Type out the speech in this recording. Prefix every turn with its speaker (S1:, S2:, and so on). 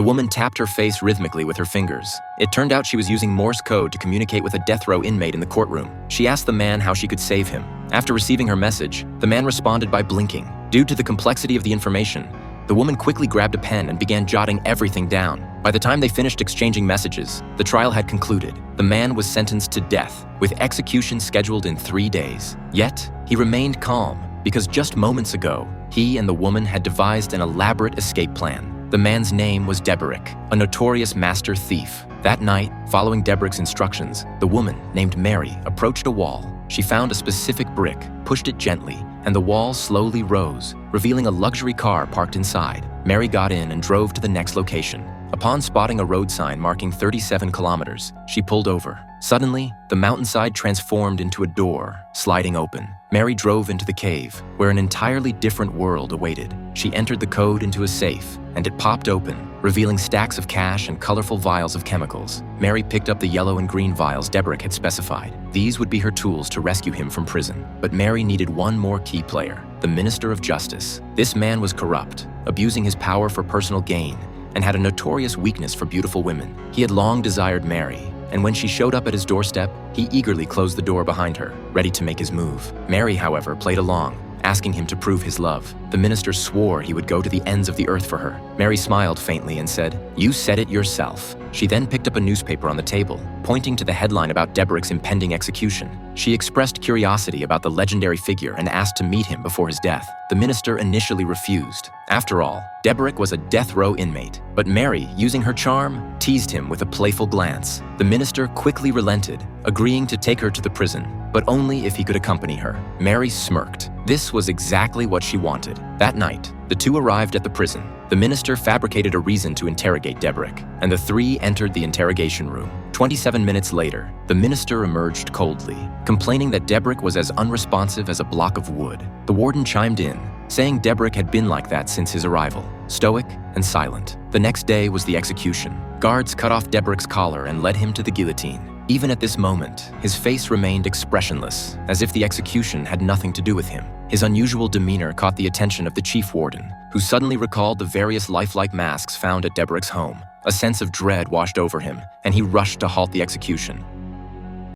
S1: The woman tapped her face rhythmically with her fingers. It turned out she was using Morse code to communicate with a death row inmate in the courtroom. She asked the man how she could save him. After receiving her message, the man responded by blinking. Due to the complexity of the information, the woman quickly grabbed a pen and began jotting everything down. By the time they finished exchanging messages, the trial had concluded. The man was sentenced to death, with execution scheduled in 3 days. Yet, he remained calm, because just moments ago, he and the woman had devised an elaborate escape plan. The man's name was Deberick, a notorious master thief. That night, following Deberick's instructions, the woman, named Mary, approached a wall. She found a specific brick, pushed it gently, and the wall slowly rose, revealing a luxury car parked inside. Mary got in and drove to the next location. Upon spotting a road sign marking 37 kilometers, she pulled over. Suddenly, the mountainside transformed into a door, sliding open. Mary drove into the cave, where an entirely different world awaited. She entered the code into a safe, and it popped open, revealing stacks of cash and colorful vials of chemicals. Mary picked up the yellow and green vials Deberick had specified. These would be her tools to rescue him from prison. But Mary needed one more key player, the Minister of Justice. This man was corrupt, abusing his power for personal gain, and had a notorious weakness for beautiful women. He had long desired Mary, and when she showed up at his doorstep, he eagerly closed the door behind her, ready to make his move. Mary, however, played along, asking him to prove his love. The minister swore he would go to the ends of the earth for her. Mary smiled faintly and said, "You said it yourself." She then picked up a newspaper on the table, pointing to the headline about Deberick's impending execution. She expressed curiosity about the legendary figure and asked to meet him before his death. The minister initially refused. After all, Deberick was a death row inmate, but Mary, using her charm, teased him with a playful glance. The minister quickly relented, agreeing to take her to the prison, but only if he could accompany her. Mary smirked. This was exactly what she wanted. That night, the two arrived at the prison. The minister fabricated a reason to interrogate Deberick, and the three entered the interrogation room. 27 minutes later, the minister emerged coldly, complaining that Deberick was as unresponsive as a block of wood. The warden chimed in, saying Deberick had been like that since his arrival, stoic and silent. The next day was the execution. Guards cut off Deberick's collar and led him to the guillotine. Even at this moment, his face remained expressionless, as if the execution had nothing to do with him. His unusual demeanor caught the attention of the chief warden, who suddenly recalled the various lifelike masks found at Deberick's home. A sense of dread washed over him, and he rushed to halt the execution.